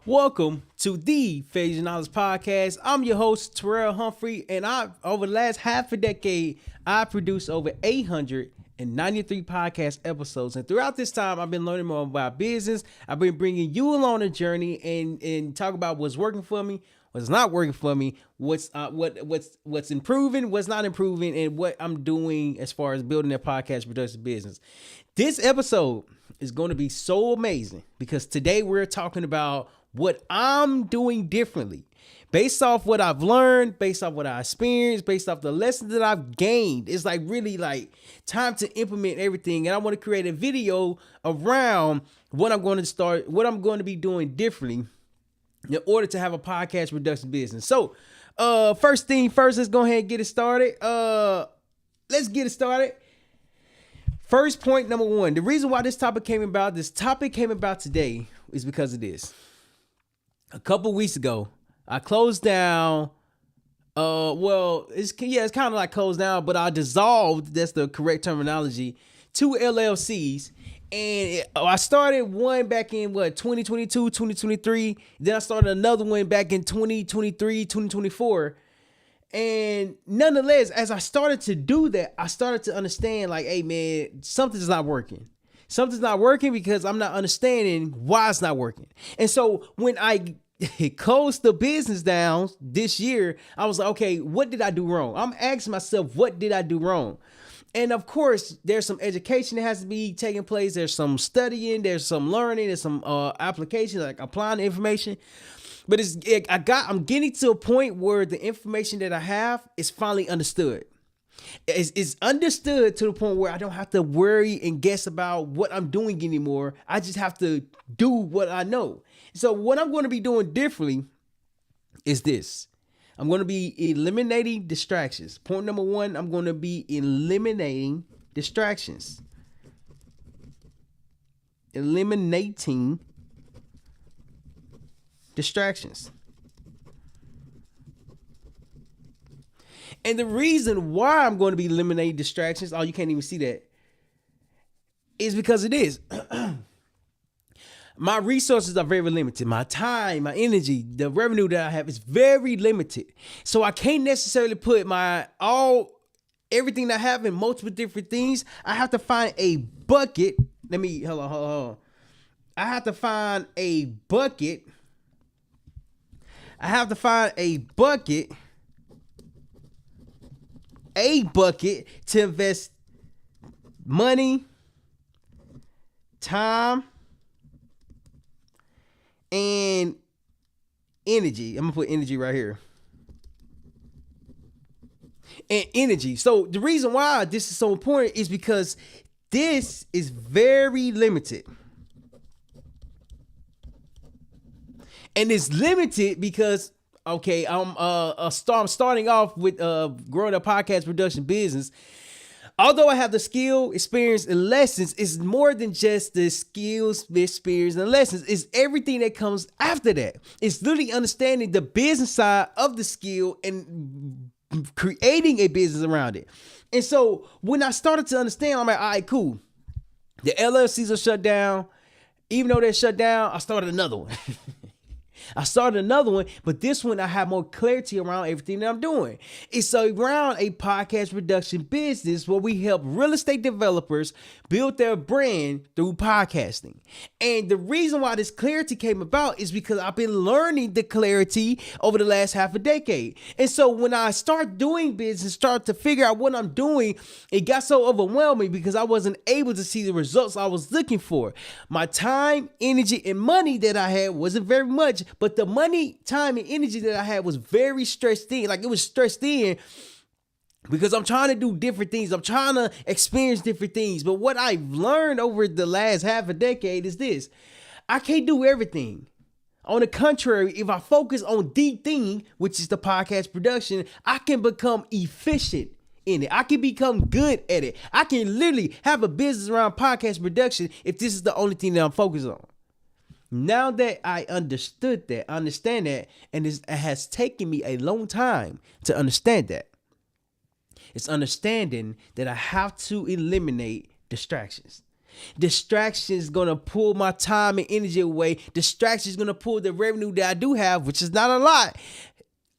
Welcome to the Phase Knowledge Podcast. I'm your host, Terrell Humphrey, and over the last half a decade, I produced over 893 podcast episodes. And throughout this time, I've been learning more about business. I've been bringing you along a journey and talk about what's working for me, what's not working for me, what's improving, what's not improving, and what I'm doing as far as building a podcast production business. This episode is going to be so amazing because today we're talking about what I'm doing differently based off what I've learned, based off what I experienced, based off the lessons that I've gained. It's really time to implement everything. And I want to create a video around what I'm going to be doing differently in order to have a podcast production business. So, first thing first, let's go ahead and get it started. Let's get it started. First point, number one, the reason why this topic came about today is because of this. A couple weeks ago, I closed down. It's kind of like closed down, but I dissolved. That's the correct terminology. 2 LLCs, and I started one back in 2022, 2023. Then I started another one back in 2023, 2024. And nonetheless, as I started to do that, I started to understand hey man, something's not working. Something's not working because I'm not understanding why it's not working. And so when I closed the business down this year, I was like, okay, what did I do wrong? I'm asking myself, what did I do wrong? And of course, there's some education that has to be taking place. There's some studying, there's some learning, there's some application, like applying the information. But I'm getting to a point where the information that I have is finally understood. It's understood to the point where I don't have to worry and guess about what I'm doing anymore. I just have to do what I know. So what I'm going to be doing differently is this. I'm going to be eliminating distractions. Point number one, I'm going to be eliminating distractions. Eliminating distractions. And the reason why I'm going to be eliminating distractions, you can't even see that, is because it is. My resources are very limited. My time, my energy, the revenue that I have is very limited. So I can't necessarily put everything that I have in multiple different things. I have to find a bucket. Hold on. I have to find a bucket. To invest money, time, and energy. I'm gonna put energy right here. And energy. So the reason why this is so important is because this is very limited. And it's limited because I'm starting off with growing a podcast production business. Although I have the skill, experience, and lessons, it's more than just the skills, the experience, and lessons. It's everything that comes after that. It's literally understanding the business side of the skill and creating a business around it. And so when I started to understand, I'm like, all right, cool. The LLCs are shut down. Even though they're shut down, I started another one. But this one I have more clarity around everything that I'm doing. It's around a podcast production business where we help real estate developers build their brand through podcasting. And the reason why this clarity came about is because I've been learning the clarity over the last half a decade. And so when I start doing business, start to figure out what I'm doing, it got so overwhelming because I wasn't able to see the results I was looking for. My time, energy, and money that I had wasn't very much, but the money, time, and energy that I had was very stressed in. It was stressed in because I'm trying to do different things. I'm trying to experience different things. But what I've learned over the last half a decade is this. I can't do everything. On the contrary, if I focus on the thing, which is the podcast production, I can become efficient in it. I can become good at it. I can literally have a business around podcast production if this is the only thing that I'm focused on. Now that I understand that, and it has taken me a long time to understand that. It's understanding that I have to eliminate distractions. Distractions gonna pull my time and energy away. Distractions gonna pull the revenue that I do have, which is not a lot,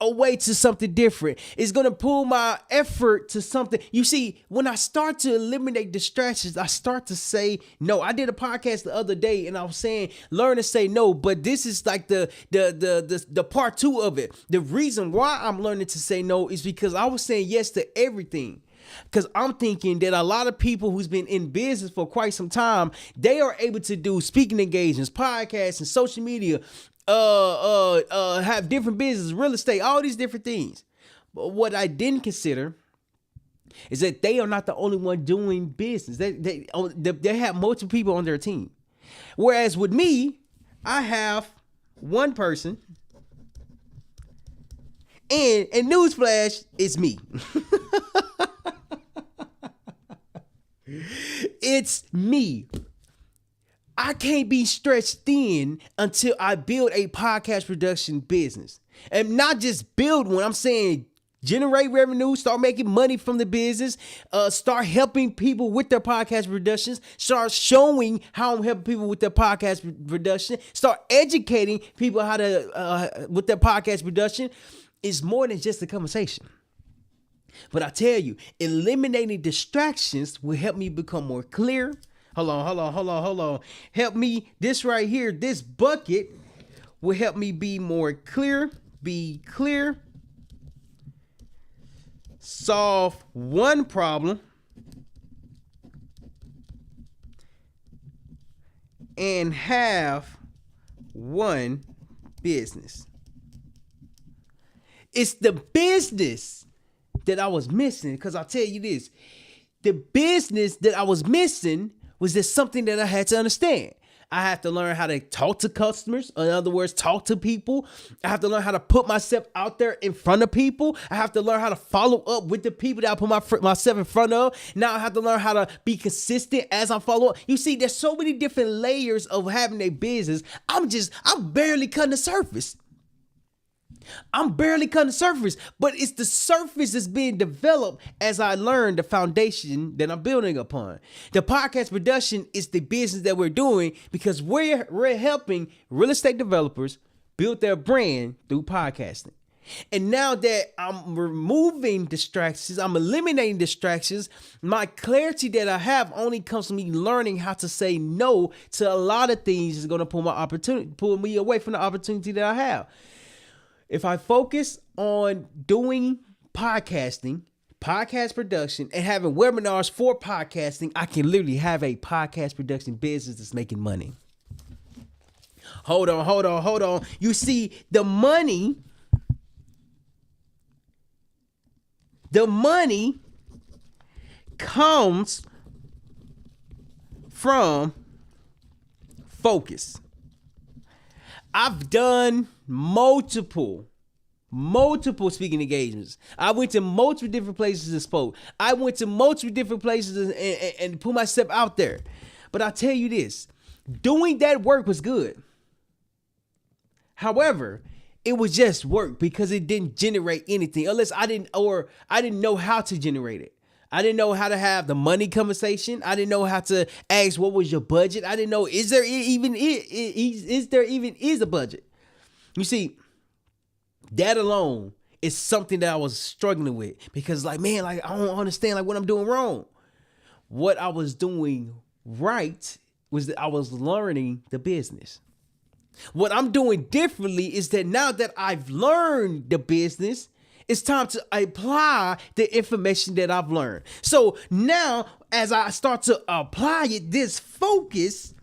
away to something different. It's gonna pull my effort to something. You see, when I start to eliminate distractions, I start to say no. I did a podcast the other day and I was saying learn to say no, but this is like the part 2 of it. The reason why I'm learning to say no is because I was saying yes to everything. Because I'm thinking that a lot of people who's been in business for quite some time, they are able to do speaking engagements, podcasts, and social media, have different businesses, real estate, all these different things. But what I didn't consider is that they are not the only one doing business. They have multiple people on their team. Whereas with me, I have one person, and newsflash, it's me. It's me. I can't be stretched thin until I build a podcast production business. And not just build one, I'm saying generate revenue, start making money from the business, start helping people with their podcast productions, start showing how I'm helping people with their podcast production, start educating people how to, with their podcast production. It's more than just a conversation. But I tell you, eliminating distractions will help me become more clear. Hold on. Help me. This right here, this bucket will help me be more clear. Be clear. Solve one problem. And have one business. It's the business that I was missing, because I'll tell you this, the business that I was missing was just something that I had to understand. I have to learn how to talk to customers. In other words, talk to people. I have to learn how to put myself out there in front of people. I have to learn how to follow up with the people that I put myself in front of. Now I have to learn how to be consistent as I follow up. You see, there's so many different layers of having a business. I'm barely cutting the surface. But it's the surface that's being developed as I learn the foundation that I'm building upon. The podcast production is the business that we're doing because we're helping real estate developers build their brand through podcasting. And now that I'm removing distractions, I'm eliminating distractions, my clarity that I have only comes from me learning how to say no to a lot of things that's going to pull me away from the opportunity that I have. If I focus on doing podcasting, podcast production, and having webinars for podcasting, I can literally have a podcast production business that's making money. Hold on. You see, the money comes from focus. I've done multiple speaking engagements. I went to multiple different places and spoke. I went to multiple different places and put myself out there. But I tell you this, doing that work was good. However, it was just work because it didn't generate anything unless I didn't know how to generate it. I didn't know how to have the money conversation. I didn't know how to ask what was your budget. I didn't know is there even a budget. You see, that alone is something that I was struggling with because I don't understand what I'm doing wrong. What I was doing right was that I was learning the business. What I'm doing differently is that now that I've learned the business, it's time to apply the information that I've learned. So now, as I start to apply it, this focus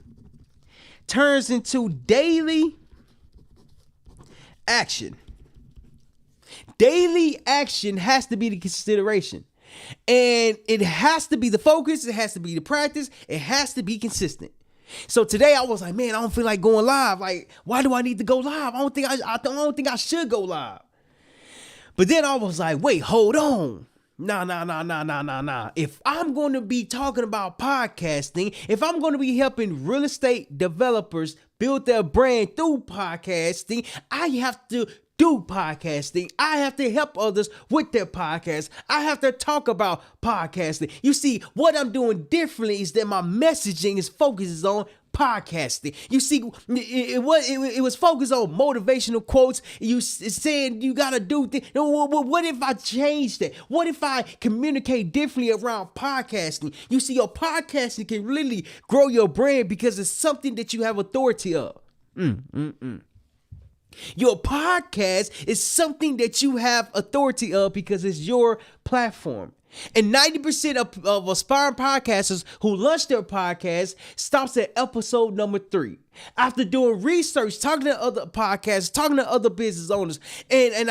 turns into daily action. Daily action has to be the consideration. And it has to be the focus. It has to be the practice. It has to be consistent. So today I was like, man, I don't feel like going live. Like, why do I need to go live? I don't think I should go live. But then I was like, wait, hold on. Nah. If I'm going to be talking about podcasting, if I'm going to be helping real estate developers build their brand through podcasting, I have to do podcasting. I have to help others with their podcasts. I have to talk about podcasting. You see, what I'm doing differently is that my messaging is focuses on podcasting. You see, it was focused on motivational quotes. It's saying you gotta do things. What if I change that? What if I communicate differently around podcasting? You see, your podcasting can really grow your brand because it's something that you have authority of. Your podcast is something that you have authority of because it's your platform. And 90% of aspiring podcasters who launch their podcast stops at episode number 3. After doing research, talking to other podcasts, talking to other business owners, and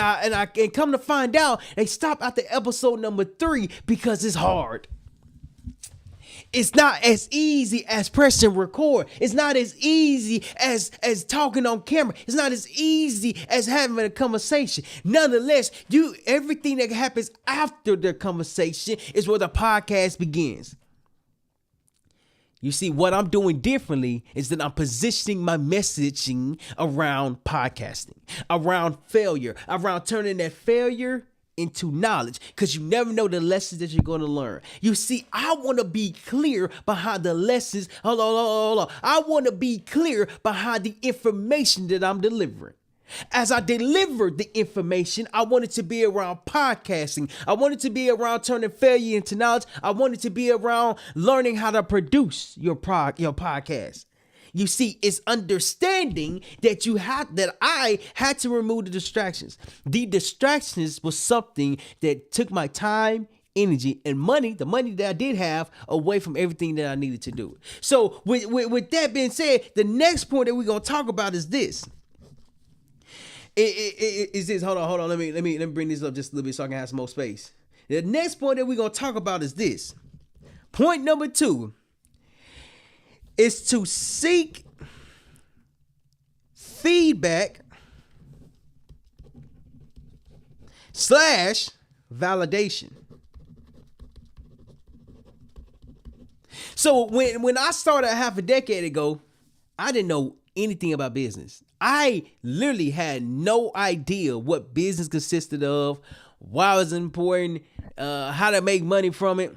come to find out, they stop after episode number 3 because it's hard. It's not as easy as pressing record. It's not as easy as talking on camera. It's not as easy as having a conversation. Nonetheless, everything that happens after the conversation is where the podcast begins. You see, what I'm doing differently is that I'm positioning my messaging around podcasting, around failure, around turning that failure into knowledge, because you never know the lessons that you're going to learn. You see, I want to be clear behind the lessons. Hold on. I want to be clear behind the information that I'm delivering. As I deliver the information, I want it to be around podcasting. I want it to be around turning failure into knowledge. I want it to be around learning how to produce your podcast. You see, it's understanding that I had to remove the distractions. The distractions was something that took my time, energy, and money, the money that I did have, away from everything that I needed to do. So with that being said, the next point that we're going to talk about is this. Is this, hold on. Let me bring this up just a little bit so I can have some more space. The next point that we're going to talk about is this. Point number 2. Is to seek feedback / validation. So when I started half a decade ago, I didn't know anything about business. I literally had no idea what business consisted of, why it was important, how to make money from it.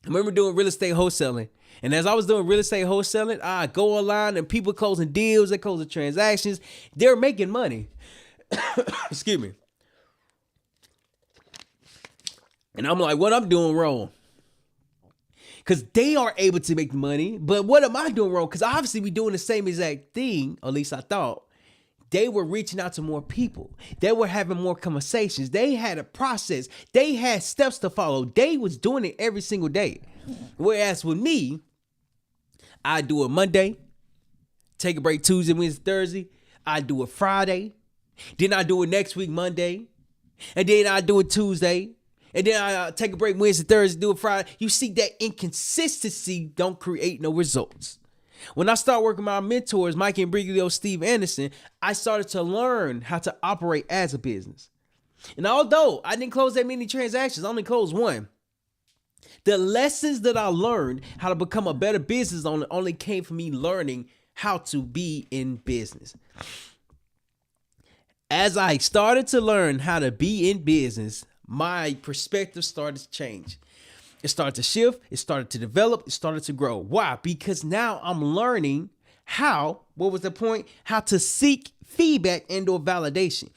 I remember doing real estate wholesaling. And as I was doing real estate wholesaling, I go online and people closing deals, they closing transactions. They're making money. Excuse me. And I'm like, what I'm doing wrong? Because they are able to make money, but what am I doing wrong? Because obviously we doing the same exact thing, or at least I thought. They were reaching out to more people. They were having more conversations. They had a process. They had steps to follow. They was doing it every single day. Whereas with me, I do it Monday, take a break Tuesday, Wednesday, Thursday. I do it Friday. Then I do it next week, Monday. And then I do it Tuesday. And then I take a break Wednesday, Thursday, do it Friday. You see, that inconsistency don't create no results. When I started working with my mentors, Mike and Brigadio, Steve Anderson, I started to learn how to operate as a business. And although I didn't close that many transactions, I only closed one. The lessons that I learned how to become a better business owner only came from me learning how to be in business. As I started to learn how to be in business, my perspective started to change. It started to shift. It started to develop. It started to grow. Why? Because now I'm learning what was the point? How to seek feedback and/or validation.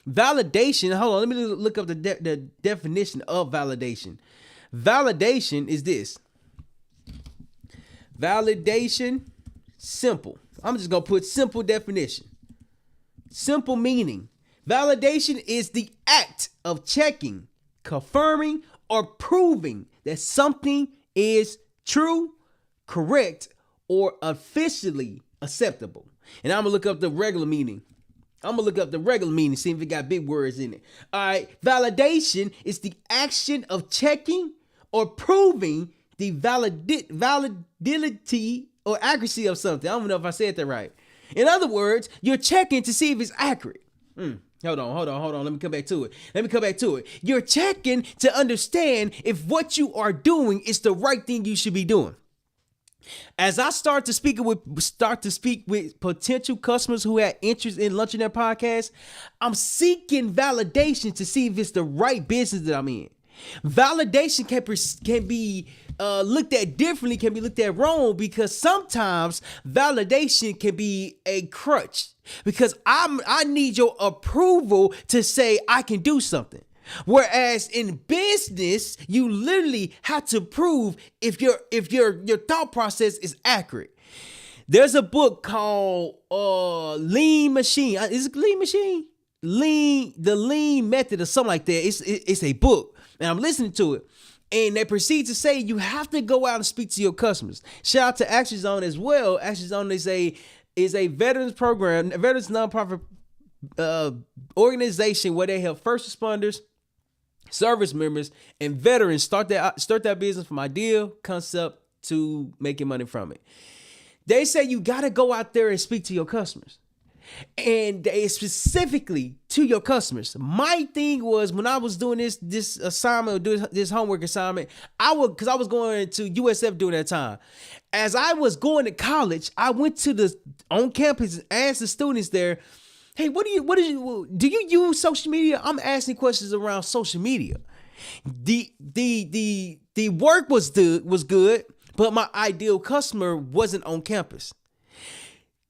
Validation, hold on, let me look up the definition of validation. Validation is this. Validation, simple. I'm just going to put simple definition. Simple meaning. Validation is the act of checking, confirming, or proving that something is true, correct, or officially acceptable. And I'm going to look up the regular meaning. See if it got big words in it. All right. Validation is the action of checking or proving the validity or accuracy of something. I don't know if I said that right. In other words, you're checking to see if it's accurate. Hold on. Let me come back to it. You're checking to understand if what you are doing is the right thing you should be doing. As I start to speak with potential customers who had interest in launching their podcast, I'm seeking validation to see if it's the right business that I'm in. Validation can be looked at differently, can be looked at wrong, because sometimes validation can be a crutch, because I need your approval to say I can do something. Whereas in business, you literally have to prove if your thought process is accurate. There's a book called Lean Machine. Is it Lean Machine? The Lean Method or something like that. It's a book, and I'm listening to it. And they proceed to say you have to go out and speak to your customers. Shout out to Action Zone as well. Action Zone is a veterans program, a veterans nonprofit organization where they help first responders, service members, and veterans start that business from idea, concept to making money from it. They say you got to go out there and speak to your customers, and they specifically to your customers. My thing was, when I was doing this assignment, or this homework assignment, because I was going to USF during that time. As I was going to college, I went to on campus and asked the students there, hey, do you use social media? I'm asking questions around social media. The work was good, but my ideal customer wasn't on campus.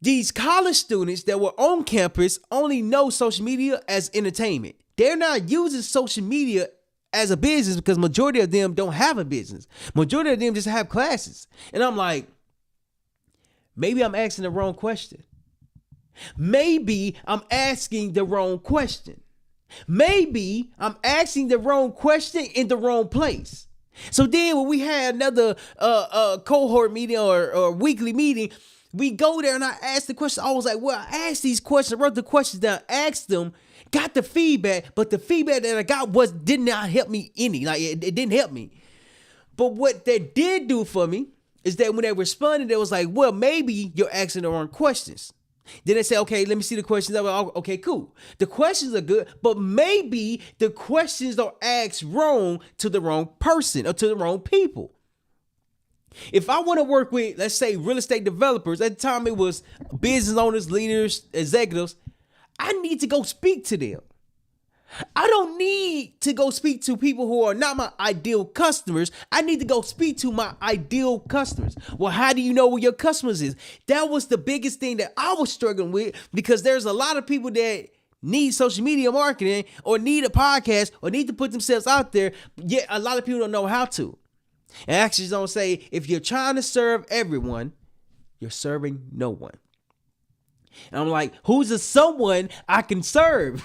These college students that were on campus only know social media as entertainment. They're not using social media as a business, because majority of them don't have a business. Majority of them just have classes. And I'm like, maybe I'm asking the wrong question. Maybe I'm asking the wrong question. Maybe I'm asking the wrong question in the wrong place. So then when we had another cohort meeting or weekly meeting, we go there and I asked the question. I was like, well, I asked these questions, wrote the questions down, asked them, got the feedback, but the feedback that I got did not help me any. Like it didn't help me. But what that did do for me is that when they responded, they was like, well, maybe you're asking the wrong questions. Then they say, okay, let me see the questions. Okay, cool. The questions are good, but maybe the questions are asked wrong to the wrong person or to the wrong people. If I want to work with, let's say, real estate developers, at the time it was business owners, leaders, executives, I need to go speak to them. I don't need to go speak to people who are not my ideal customers. I need to go speak to my ideal customers. Well, how do you know where your customers is? That was the biggest thing that I was struggling with, because there's a lot of people that need social media marketing or need a podcast or need to put themselves out there, yet a lot of people don't know how to. And actually don't say, if you're trying to serve everyone, you're serving no one. And I'm like, who's the someone I can serve?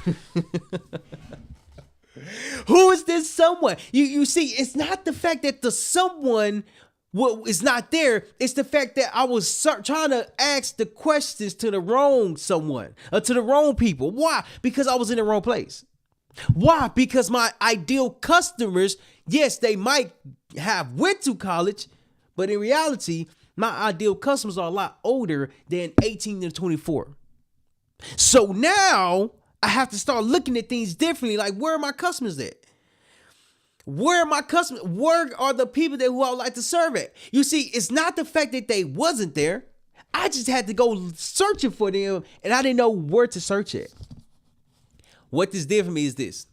Who is this someone? You see, it's not the fact that the someone is not there. It's the fact that I was trying to ask the questions to the wrong someone or to the wrong people. Why? Because I was in the wrong place. Why? Because my ideal customers, yes, they might have went to college, but in reality, my ideal customers are a lot older than 18 to 24. So now I have to start looking at things differently. Like, where are my customers at? Where are my customers? Where are the people who I would like to serve at? You see, it's not the fact that they wasn't there. I just had to go searching for them, and I didn't know where to search at. What this did for me is this.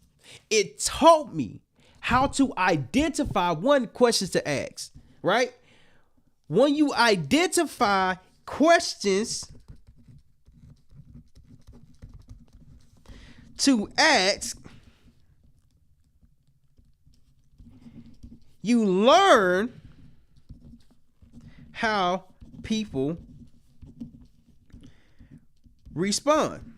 It taught me how to identify questions to ask, right? When you identify questions to ask, you learn how people respond.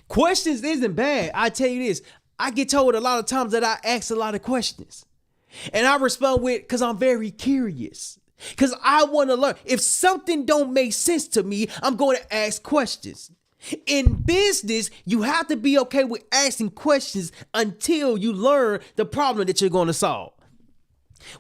Questions isn't bad. I tell you this, I get told a lot of times that I ask a lot of questions. And I respond with, because I'm very curious. Because I want to learn. If something don't make sense to me, I'm going to ask questions. In business, you have to be okay with asking questions until you learn the problem that you're going to solve.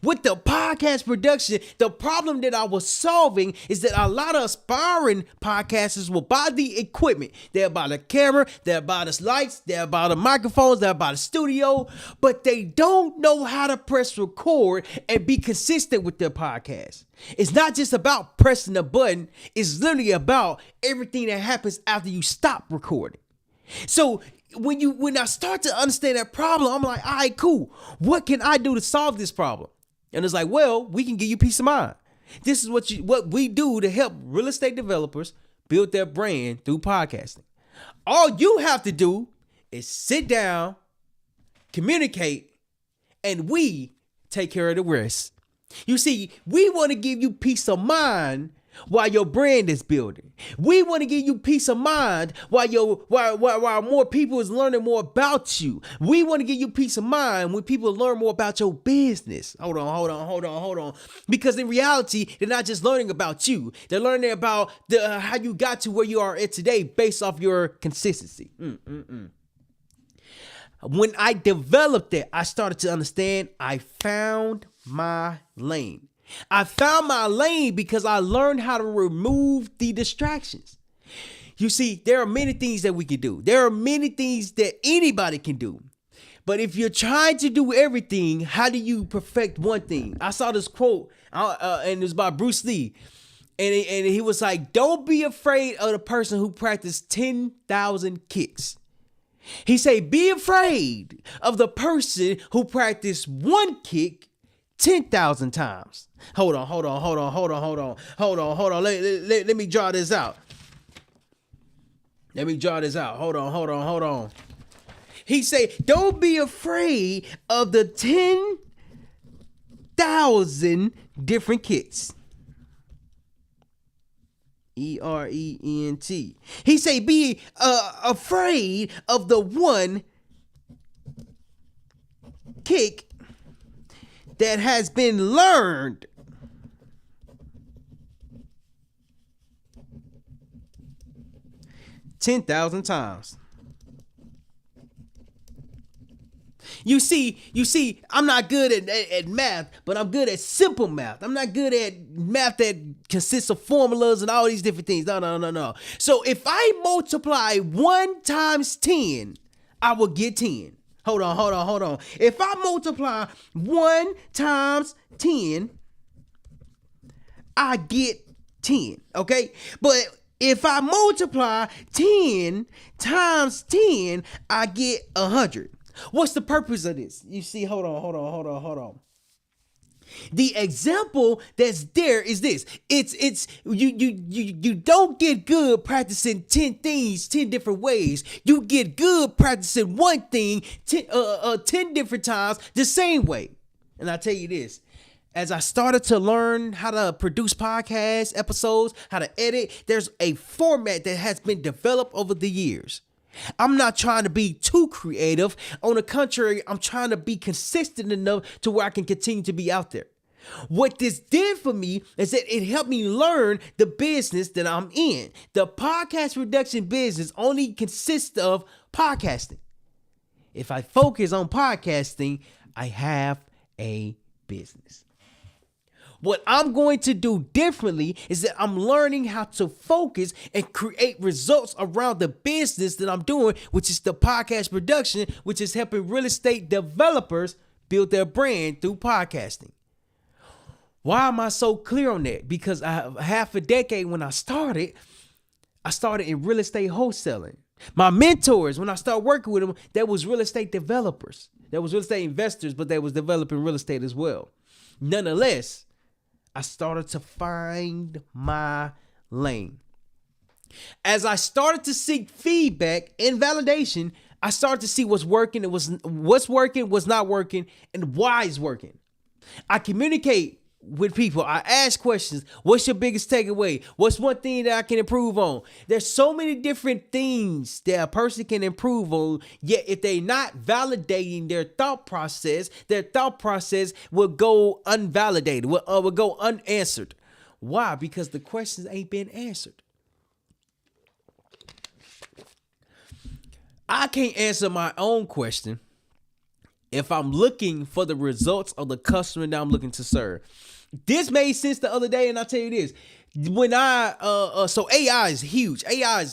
With the podcast production, the problem that I was solving is that a lot of aspiring podcasters will buy the equipment. They'll buy the camera, they'll buy the lights, they'll buy the microphones, they'll buy the studio, but they don't know how to press record and be consistent with their podcast. It's not just about pressing the button, it's literally about everything that happens after you stop recording. So when I start to understand that problem, I'm like, all right, cool. What can I do to solve this problem? And it's like, well, we can give you peace of mind. This is what we do to help real estate developers build their brand through podcasting. All you have to do is sit down, communicate, and we take care of the rest. You see, we want to give you peace of mind while your brand is building. We want to give you peace of mind while more people is learning more about you. We want to give you peace of mind when people learn more about your business. Hold on. Because in reality, they're not just learning about you. They're learning about how you got to where you are at today based off your consistency. When I developed it, I started to understand I found my lane. I found my lane because I learned how to remove the distractions. You see, there are many things that we can do. There are many things that anybody can do. But if you're trying to do everything, how do you perfect one thing? I saw this quote, and it was by Bruce Lee. And he was like, don't be afraid of the person who practiced 10,000 kicks. He said, be afraid of the person who practiced one kick 10,000 times. Hold on. Let me draw this out. Hold on. He said, don't be afraid of the 10,000 different kicks. ERENT. He say, be afraid of the one kick that has been learned. $10,000 times. You see, I'm not good at math, but I'm good at simple math. I'm not good at math that consists of formulas and all these different things. No. So if I multiply 1 times 10, I will get 10. Hold on. If I multiply 1 times 10, I get 10, okay? But if I multiply 10 times 10, I get 100. What's the purpose of this? You see, hold on. The example that's there is this. It's you don't get good practicing 10 things 10 different ways. You get good practicing one thing 10 different times the same way. And I tell you this, as I started to learn how to produce podcast episodes, how to edit, there's a format that has been developed over the years. I'm not trying to be too creative. On the contrary, I'm trying to be consistent enough to where I can continue to be out there. What this did for me is that it helped me learn the business that I'm in. The podcast production business only consists of podcasting. If I focus on podcasting, I have a business. What I'm going to do differently is that I'm learning how to focus and create results around the business that I'm doing, which is the podcast production, which is helping real estate developers build their brand through podcasting. Why am I so clear on that? Because I have half a decade when I started in real estate wholesaling. My mentors, when I started working with them, that was real estate developers. That was real estate investors, but they was developing real estate as well. Nonetheless, I started to find my lane. As I started to seek feedback and validation, I started to see what's working, what's working, what's not working, and why it's working. I communicate with people. I ask questions. What's your biggest takeaway? What's one thing that I can improve on? There's so many different things that a person can improve on, yet if they're not validating their thought process will go unvalidated, will go unanswered. Why? Because the questions ain't been answered. I can't answer my own question if I'm looking for the results of the customer that I'm looking to serve. This made sense the other day, and I'll tell you this. When so AI is huge. AI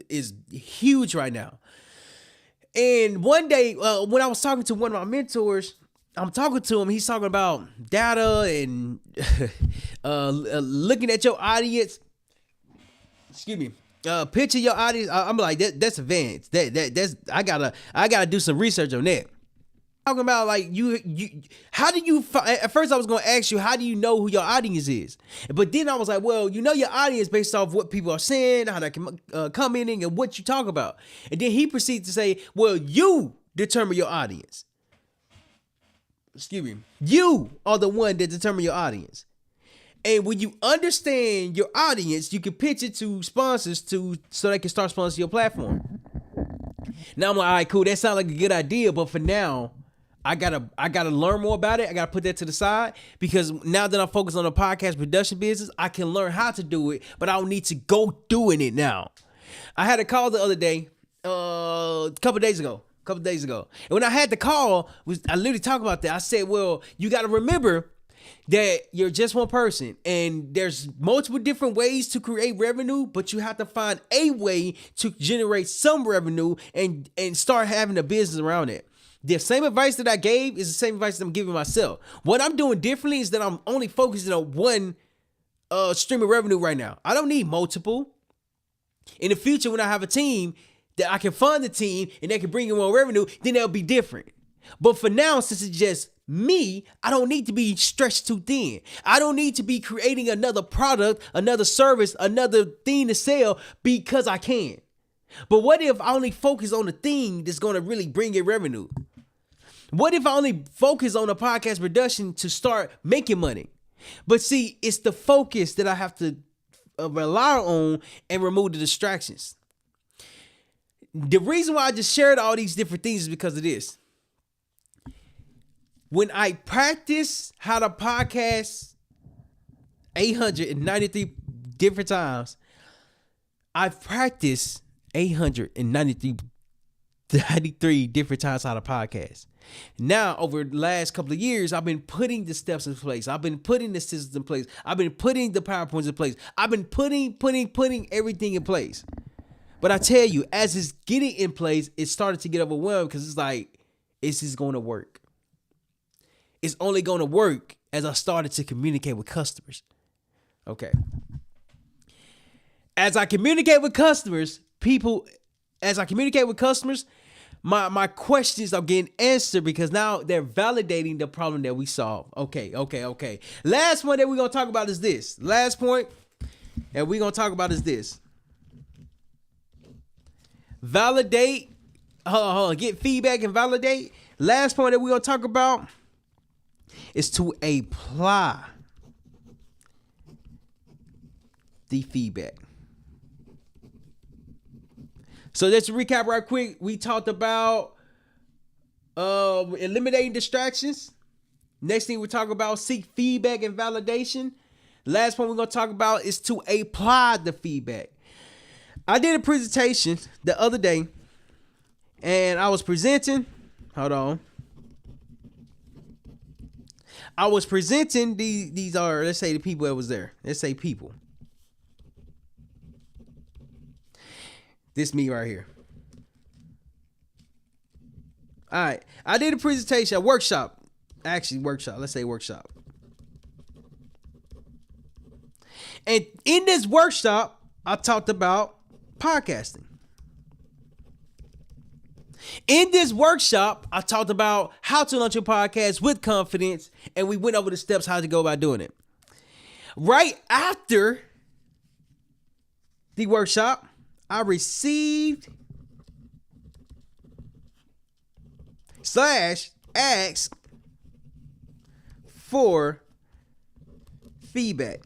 is huge right now. And one day, when I was talking to one of my mentors, I'm talking to him. He's talking about data and looking at your audience. Excuse me. Picture your audience. I'm like, that's advanced. That's I gotta do some research on that. Talking about like you how do you at first I was gonna ask you, how do you know who your audience is? But then I was like, well, you know your audience based off what people are saying, how they're commenting, and what you talk about. And then he proceeds to say, well, you determine your audience. Excuse me. You are the one that determine your audience. And when you understand your audience, you can pitch it to sponsors so they can start sponsoring your platform. Now I'm like, all right, cool. That sounds like a good idea, but for now, I gotta learn more about it. I gotta put that to the side, because now that I'm focused on the podcast production business, I can learn how to do it, but I don't need to go doing it now. I had a call the other day, a couple days ago. And when I had the call, I literally talked about that. I said, well, you got to remember that you're just one person, and there's multiple different ways to create revenue, but you have to find a way to generate some revenue and start having a business around it. The same advice that I gave is the same advice that I'm giving myself. What I'm doing differently is that I'm only focusing on one stream of revenue right now. I don't need multiple. In the future, when I have a team that I can fund the team and they can bring in more revenue, then that'll be different. But for now, since it's just me, I don't need to be stretched too thin. I don't need to be creating another product, another service, another thing to sell because I can. But what if I only focus on the thing that's going to really bring in revenue? What if I only focus on the podcast production to start making money? But see, it's the focus that I have to rely on and remove the distractions. The reason why I just shared all these different things is because of this. When I practice how to podcast 893 different times, I've practiced 893 different times how to podcast. Now, over the last couple of years, I've been putting the steps in place. I've been putting the systems in place. I've been putting the PowerPoints in place. I've been putting everything in place. But I tell you, as it's getting in place, it started to get overwhelmed, because it's like, is this going to work? It's only going to work as I started to communicate with customers. Okay. As I communicate with customers, my questions are getting answered, because now they're validating the problem that we solve. Okay. Last point that we're going to talk about is this. Validate. Hold on. Get feedback and validate. Last point that we're going to talk about is to apply the feedback. So let's recap right quick. We talked about eliminating distractions. Next thing we talk about, seek feedback and validation. Last point we're going to talk about is to apply the feedback. I did a presentation the other day, and I was presenting. Hold on. I was presenting these are, let's say, the people that was there. Let's say people. This me right here. All right. I did a presentation, a workshop. Actually, workshop. Let's say workshop. And in this workshop, I talked about podcasting. In this workshop, I talked about how to launch your podcast with confidence, and we went over the steps how to go about doing it. Right after the workshop, I received / asked for feedback.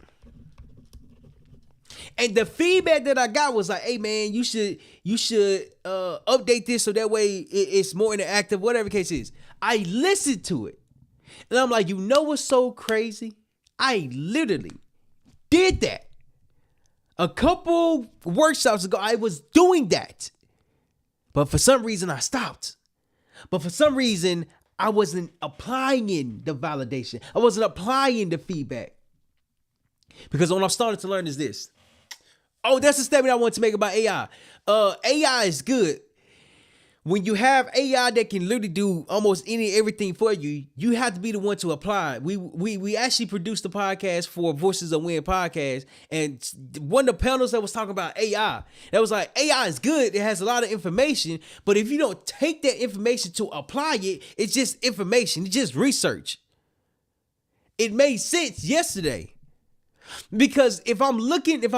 And the feedback that I got was like, hey man, you should update this so that way it's more interactive, whatever the case is. I listened to it. And I'm like, you know what's so crazy? I literally did that. A couple workshops ago, I was doing that. But for some reason, I stopped. But for some reason, I wasn't applying the validation. I wasn't applying the feedback. Because what I'm starting to learn is this. Oh, that's the statement I want to make about AI. AI is good. When you have AI that can literally do almost everything for you, you have to be the one to apply. We actually produced the podcast for Voices of Wind podcast, and one of the panels that was talking about AI, that was like, AI is good. It has a lot of information, but if you don't take that information to apply it, it's just information. It's just research. It made sense yesterday. Because if I'm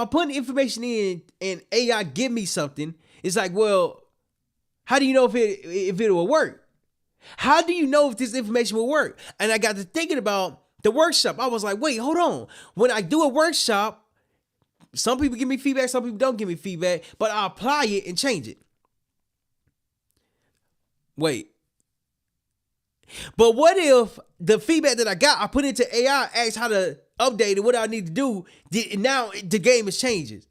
putting information in and AI give me something, it's like, well, how do you know if it will work? How do you know if this information will work? And I got to thinking about the workshop. I was like, wait, hold on. When I do a workshop, some people give me feedback, some people don't give me feedback, but I apply it and change it. Wait. But what if the feedback that I got, I put into AI, asked how to update it, what I need to do, and now the game is changing.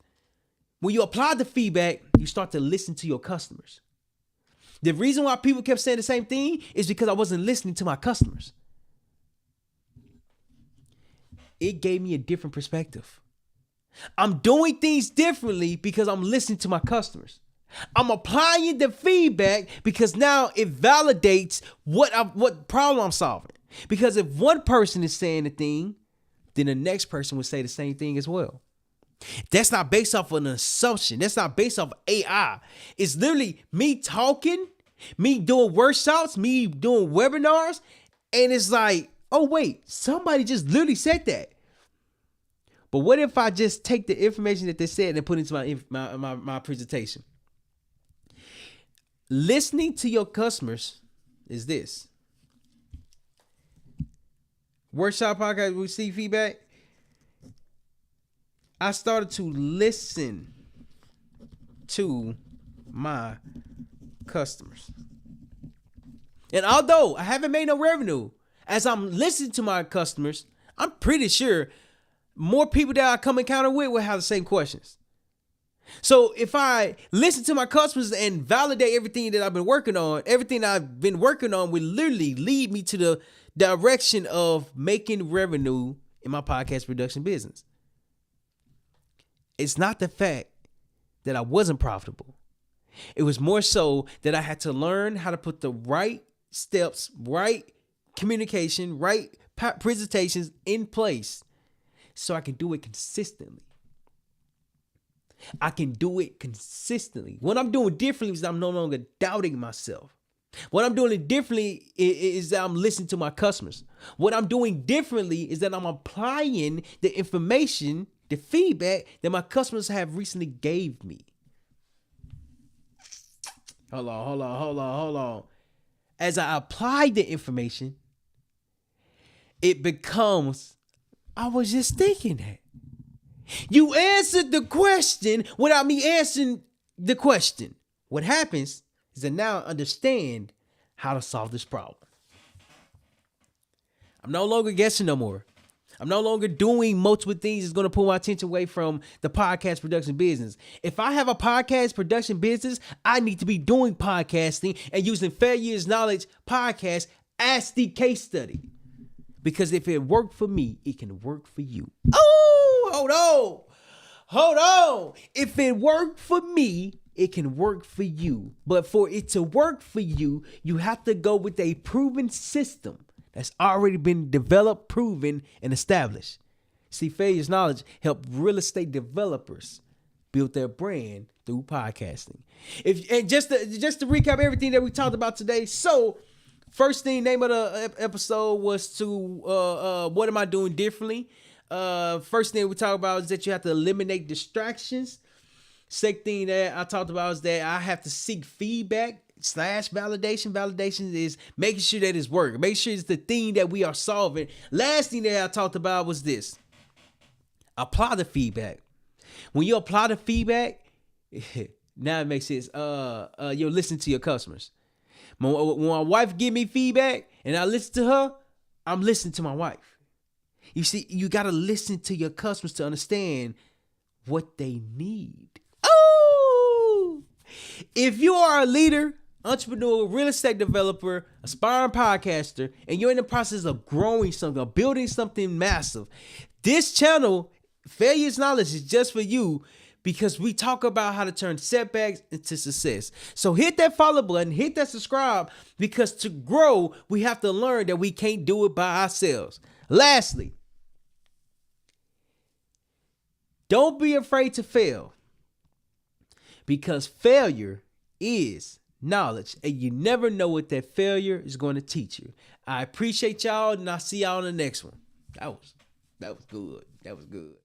When you apply the feedback, you start to listen to your customers. The reason why people kept saying the same thing is because I wasn't listening to my customers. It gave me a different perspective. I'm doing things differently because I'm listening to my customers. I'm applying the feedback because now it validates what problem I'm solving. Because if one person is saying a thing, then the next person would say the same thing as well. That's not based off of an assumption. That's not based off AI. It's literally me talking, me doing workshops, me doing webinars, and it's like, oh wait, somebody just literally said that. But what if I just take the information that they said and put it into my presentation? Listening to your customers is this. Workshop podcast, we see feedback. I started to listen to my customers. And although I haven't made no revenue, as I'm listening to my customers, I'm pretty sure more people that I come encounter with will have the same questions. So if I listen to my customers and validate everything that I've been working on, everything I've been working on will literally lead me to the direction of making revenue in my podcast production business. It's not the fact that I wasn't profitable. It was more so that I had to learn how to put the right steps, right communication, right presentations in place so I can do it consistently. I can do it consistently. What I'm doing differently is I'm no longer doubting myself. What I'm doing differently is that I'm listening to my customers. What I'm doing differently is that I'm applying the information, the feedback that my customers have recently gave me. Hold on. As I apply the information, it becomes, I was just thinking that. You answered the question without me answering the question. What happens is that now I understand how to solve this problem. I'm no longer guessing no more. I'm no longer doing multiple things that's going to pull my attention away from the podcast production business. If I have a podcast production business, I need to be doing podcasting and using Fair Years Knowledge podcast as the case study. Because if it worked for me, it can work for you. Oh, hold on. If it worked for me, it can work for you. But for it to work for you, you have to go with a proven system that's already been developed, proven, and established. See, Fair Years Knowledge help real estate developers build their brand through podcasting. And just to recap everything that we talked about today. So, first thing, name of the episode was to what am I doing differently? First thing we talked about is that you have to eliminate distractions. Second thing that I talked about is that I have to seek feedback / validation. Validation is making sure that it's working. Make sure it's the thing that we are solving. Last thing that I talked about was this. Apply the feedback. When you apply the feedback, now it makes sense. You're listening to your customers. When my wife give me feedback and I listen to her, I'm listening to my wife. You see, you got to listen to your customers to understand what they need. Oh! If you are a leader, entrepreneur, real estate developer, aspiring podcaster, and you're in the process of growing something, of building something massive, this channel, Failure's Knowledge, is just for you because we talk about how to turn setbacks into success. So hit that follow button, hit that subscribe, because to grow, we have to learn that we can't do it by ourselves. Lastly, don't be afraid to fail, because failure is knowledge, and you never know what that failure is going to teach you. I appreciate y'all, and I'll see y'all in the next one. That was good. That was good.